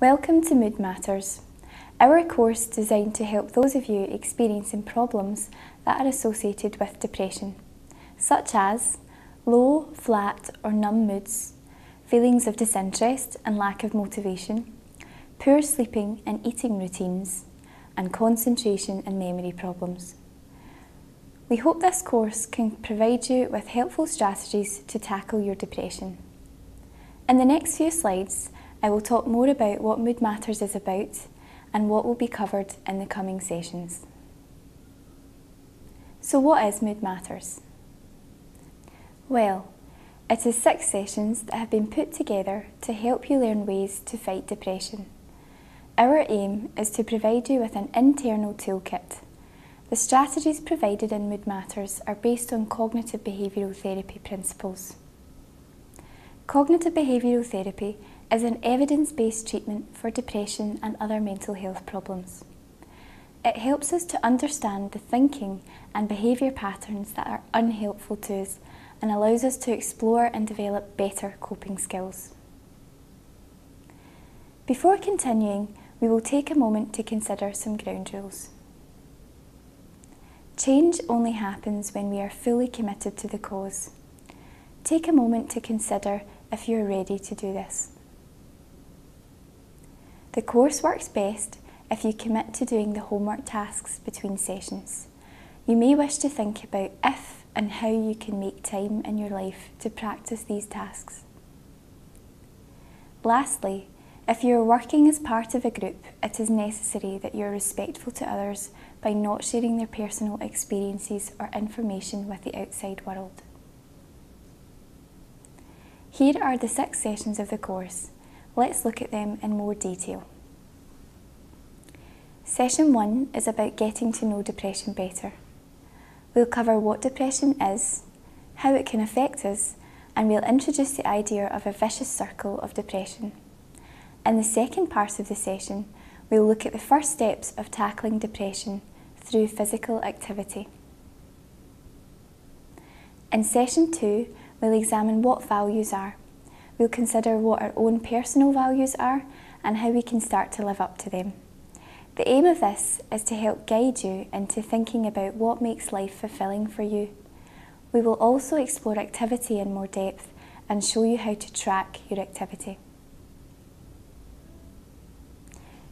Welcome to Mood Matters, our course designed to help those of you experiencing problems that are associated with depression, such as low, flat or numb moods, feelings of disinterest and lack of motivation, poor sleeping and eating routines, and concentration and memory problems. We hope this course can provide you with helpful strategies to tackle your depression. In the next few slides, I will talk more about what Mood Matters is about and what will be covered in the coming sessions. So what is Mood Matters? Well, it is 6 sessions that have been put together to help you learn ways to fight depression. Our aim is to provide you with an internal toolkit. The strategies provided in Mood Matters are based on cognitive behavioural therapy principles. Cognitive behavioural therapy is an evidence-based treatment for depression and other mental health problems. It helps us to understand the thinking and behaviour patterns that are unhelpful to us and allows us to explore and develop better coping skills. Before continuing, we will take a moment to consider some ground rules. Change only happens when we are fully committed to the cause. Take a moment to consider if you are ready to do this. The course works best if you commit to doing the homework tasks between sessions. You may wish to think about if and how you can make time in your life to practice these tasks. Lastly, if you are working as part of a group, it is necessary that you are respectful to others by not sharing their personal experiences or information with the outside world. Here are the 6 sessions of the course. Let's look at them in more detail. Session 1 is about getting to know depression better. We'll cover what depression is, how it can affect us, and we'll introduce the idea of a vicious circle of depression. In the second part of the session, we'll look at the first steps of tackling depression through physical activity. In Session 2, we'll examine what values are. We'll consider what our own personal values are and how we can start to live up to them. The aim of this is to help guide you into thinking about what makes life fulfilling for you. We will also explore activity in more depth and show you how to track your activity.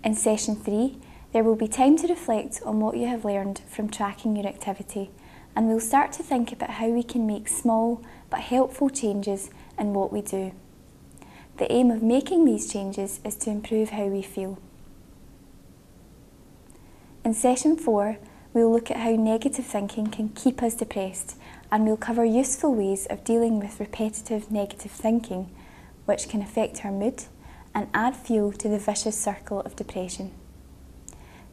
In Session 3, there will be time to reflect on what you have learned from tracking your activity, and we'll start to think about how we can make small but helpful changes in what we do. The aim of making these changes is to improve how we feel. In Session 4, we'll look at how negative thinking can keep us depressed, and we'll cover useful ways of dealing with repetitive negative thinking, which can affect our mood and add fuel to the vicious circle of depression.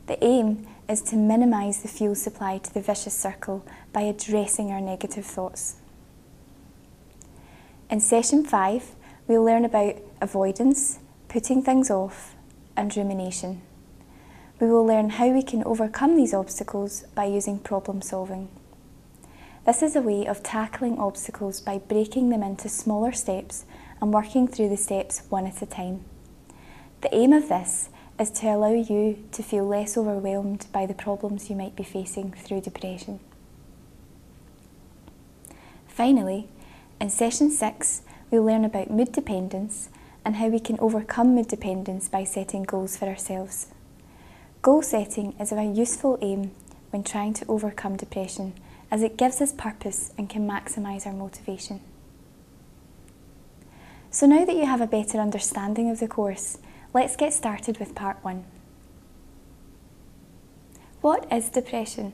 The aim is to minimise the fuel supply to the vicious circle by addressing our negative thoughts. In Session 5, we'll learn about avoidance, putting things off, and rumination. We will learn how we can overcome these obstacles by using problem solving. This is a way of tackling obstacles by breaking them into smaller steps and working through the steps one at a time. The aim of this is to allow you to feel less overwhelmed by the problems you might be facing through depression. Finally, in Session 6, we'll learn about mood dependence and how we can overcome mood dependence by setting goals for ourselves. Goal setting is a useful aim when trying to overcome depression, as it gives us purpose and can maximise our motivation. So now that you have a better understanding of the course, let's get started with Part 1. What is depression?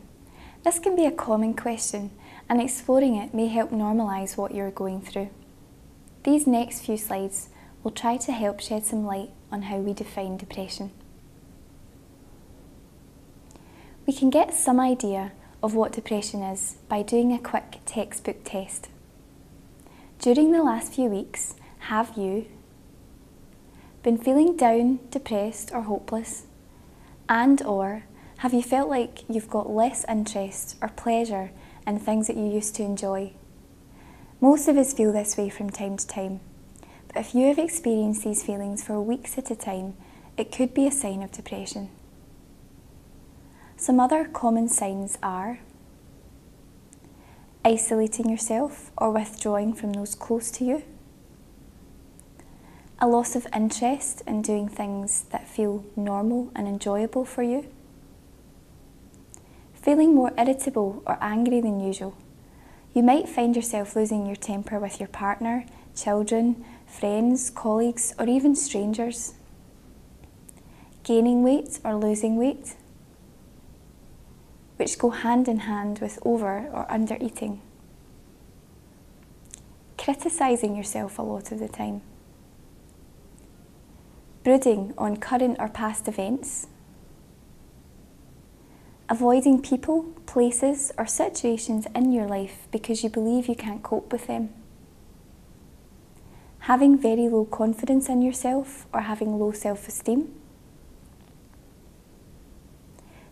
This can be a common question, and exploring it may help normalise what you're going through. These next few slides will try to help shed some light on how we define depression. We can get some idea of what depression is by doing a quick textbook test. During the last few weeks, have you been feeling down, depressed or hopeless? And/or have you felt like you've got less interest or pleasure in things that you used to enjoy? Most of us feel this way from time to time, but if you have experienced these feelings for weeks at a time, it could be a sign of depression. Some other common signs are isolating yourself or withdrawing from those close to you, a loss of interest in doing things that feel normal and enjoyable for you, feeling more irritable or angry than usual. You might find yourself losing your temper with your partner, children, friends, colleagues, or even strangers. Gaining weight or losing weight, which go hand in hand with over or under eating. Criticising yourself a lot of the time. Brooding on current or past events. Avoiding people, places, or situations in your life because you believe you can't cope with them. Having very low confidence in yourself or having low self-esteem.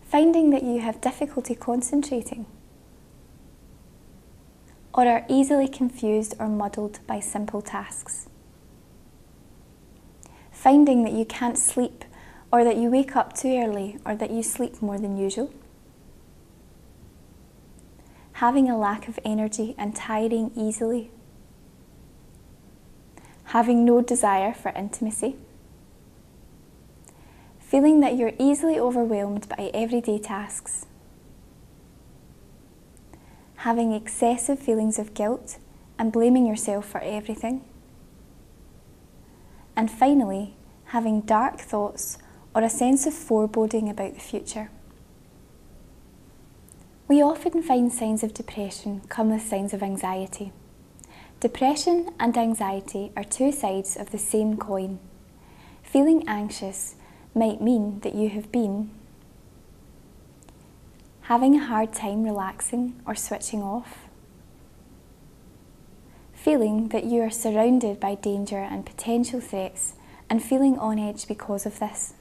Finding that you have difficulty concentrating or are easily confused or muddled by simple tasks. Finding that you can't sleep or that you wake up too early or that you sleep more than usual. Having a lack of energy and tiring easily. Having no desire for intimacy. Feeling that you're easily overwhelmed by everyday tasks. Having excessive feelings of guilt and blaming yourself for everything. And finally, having dark thoughts or a sense of foreboding about the future. We often find signs of depression come with signs of anxiety. Depression and anxiety are two sides of the same coin. Feeling anxious might mean that you have been having a hard time relaxing or switching off, feeling that you are surrounded by danger and potential threats and feeling on edge because of this.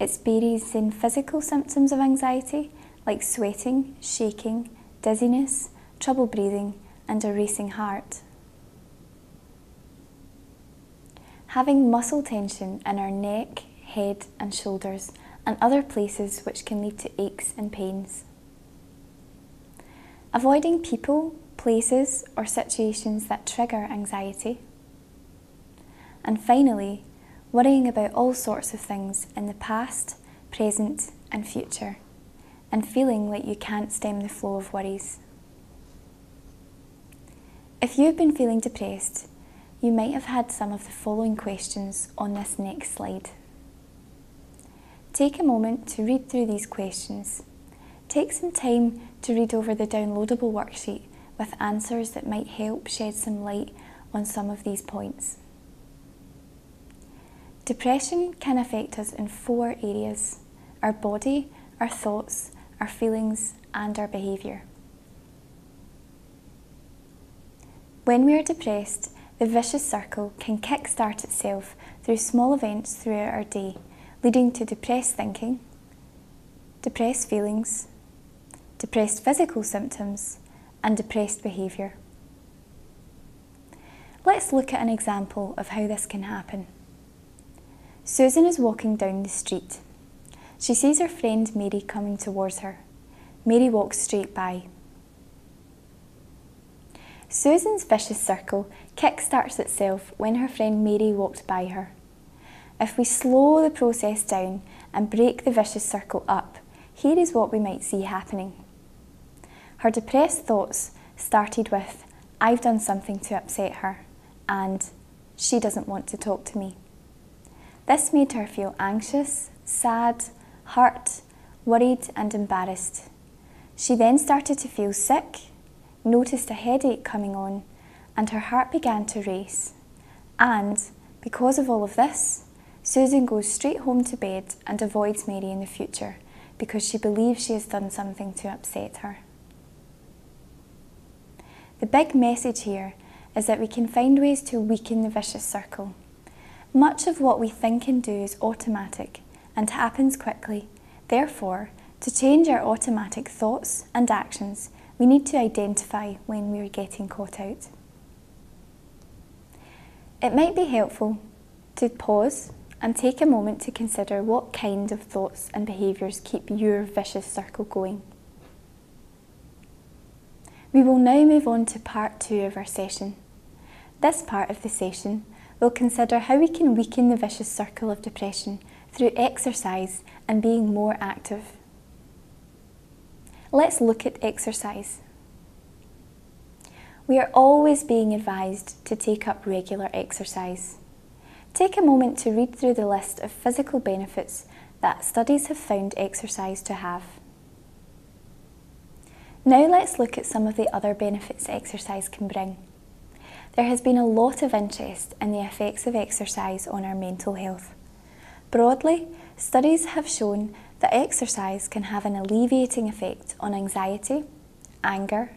Experiencing physical symptoms of anxiety like sweating, shaking, dizziness, trouble breathing, and a racing heart. Having muscle tension in our neck, head and shoulders and other places which can lead to aches and pains. Avoiding people, places or situations that trigger anxiety. And finally, worrying about all sorts of things in the past, present and future, and feeling like you can't stem the flow of worries. If you've been feeling depressed, you might have had some of the following questions on this next slide. Take a moment to read through these questions. Take some time to read over the downloadable worksheet with answers that might help shed some light on some of these points. Depression can affect us in 4 areas: our body, our thoughts, our feelings, and our behaviour. When we are depressed, the vicious circle can kick-start itself through small events throughout our day, leading to depressed thinking, depressed feelings, depressed physical symptoms, and depressed behaviour. Let's look at an example of how this can happen. Susan is walking down the street. She sees her friend Mary coming towards her. Mary walks straight by. Susan's vicious circle kick-starts itself when her friend Mary walked by her. If we slow the process down and break the vicious circle up, here is what we might see happening. Her depressed thoughts started with, "I've done something to upset her," and "she doesn't want to talk to me." This made her feel anxious, sad, hurt, worried and embarrassed. She then started to feel sick, noticed a headache coming on, and her heart began to race. And because of all of this, Susan goes straight home to bed and avoids Mary in the future because she believes she has done something to upset her. The big message here is that we can find ways to weaken the vicious circle. Much of what we think and do is automatic and happens quickly. Therefore, to change our automatic thoughts and actions, we need to identify when we are getting caught out. It might be helpful to pause and take a moment to consider what kind of thoughts and behaviours keep your vicious circle going. We will now move on to part 2 of our session. This part of the session will consider how we can weaken the vicious circle of depression through exercise and being more active. Let's look at exercise. We are always being advised to take up regular exercise. Take a moment to read through the list of physical benefits that studies have found exercise to have. Now let's look at some of the other benefits exercise can bring. There has been a lot of interest in the effects of exercise on our mental health. Broadly, studies have shown that exercise can have an alleviating effect on anxiety, anger,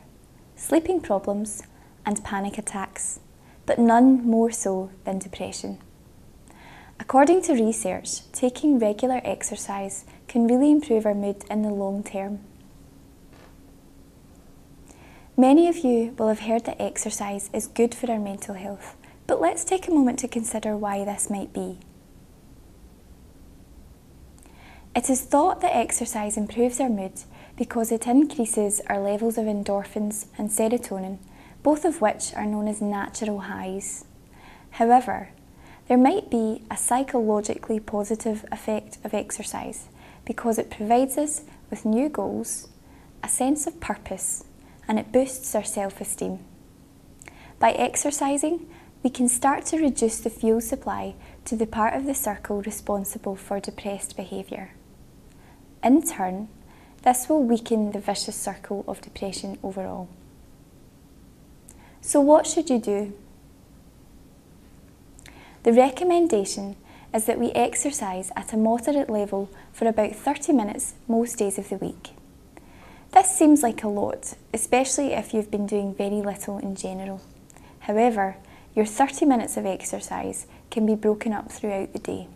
sleeping problems, and panic attacks, but none more so than depression. According to research, taking regular exercise can really improve our mood in the long term. Many of you will have heard that exercise is good for our mental health, but let's take a moment to consider why this might be. It is thought that exercise improves our mood because it increases our levels of endorphins and serotonin, both of which are known as natural highs. However, there might be a psychologically positive effect of exercise because it provides us with new goals, a sense of purpose, and it boosts our self-esteem. By exercising, we can start to reduce the fuel supply to the part of the circle responsible for depressed behaviour. In turn, this will weaken the vicious circle of depression overall. So what should you do? The recommendation is that we exercise at a moderate level for about 30 minutes most days of the week. This seems like a lot, especially if you've been doing very little in general. However, your 30 minutes of exercise can be broken up throughout the day.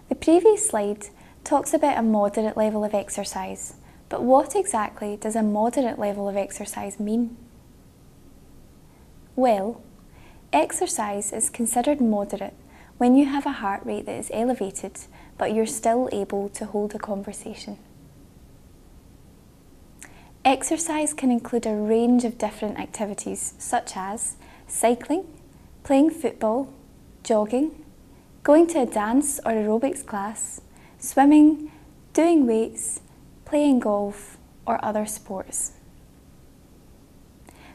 The previous slide talks about a moderate level of exercise, but what exactly does a moderate level of exercise mean? Well, exercise is considered moderate when you have a heart rate that is elevated, but you're still able to hold a conversation. Exercise can include a range of different activities such as cycling, playing football, jogging, going to a dance or aerobics class, swimming, doing weights, playing golf or other sports.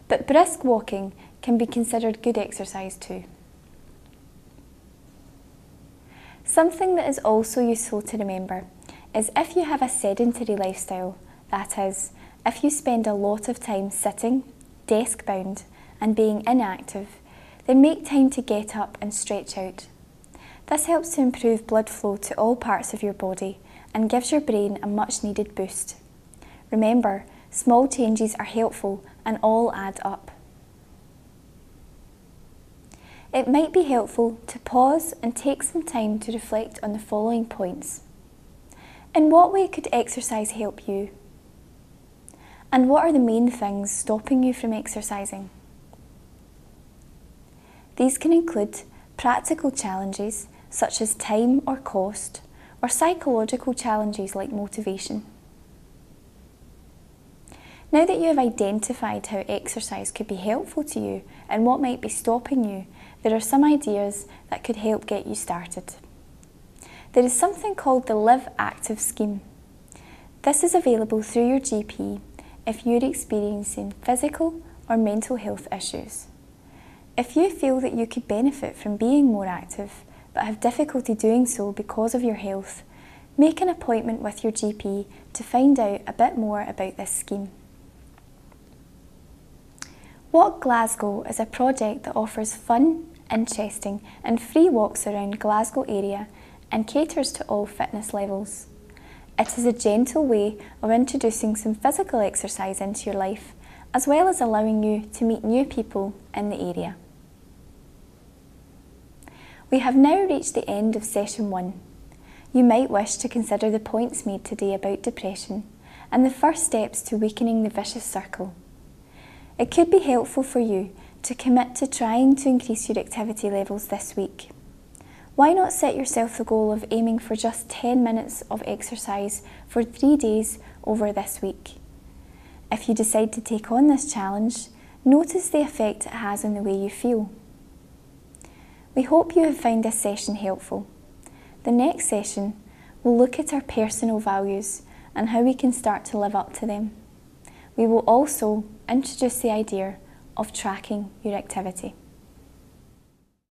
But brisk walking can be considered good exercise too. Something that is also useful to remember is if you have a sedentary lifestyle, that is, if you spend a lot of time sitting, desk-bound, and being inactive, then make time to get up and stretch out. This helps to improve blood flow to all parts of your body and gives your brain a much-needed boost. Remember, small changes are helpful and all add up. It might be helpful to pause and take some time to reflect on the following points. In what way could exercise help you? And what are the main things stopping you from exercising? These can include practical challenges such as time or cost, or psychological challenges like motivation. Now that you have identified how exercise could be helpful to you and what might be stopping you, there are some ideas that could help get you started. There is something called the Live Active scheme. This is available through your GP if you're experiencing physical or mental health issues. If you feel that you could benefit from being more active but have difficulty doing so because of your health, make an appointment with your GP to find out a bit more about this scheme. Walk Glasgow is a project that offers fun, interesting and free walks around Glasgow area and caters to all fitness levels. It is a gentle way of introducing some physical exercise into your life, as well as allowing you to meet new people in the area. We have now reached the end of session 1. You might wish to consider the points made today about depression and the first steps to weakening the vicious circle. It could be helpful for you to commit to trying to increase your activity levels this week. Why not set yourself the goal of aiming for just 10 minutes of exercise for 3 days over this week? If you decide to take on this challenge, notice the effect it has on the way you feel. We hope you have found this session helpful. The next session will look at our personal values and how we can start to live up to them. We will also introduce the idea of tracking your activity.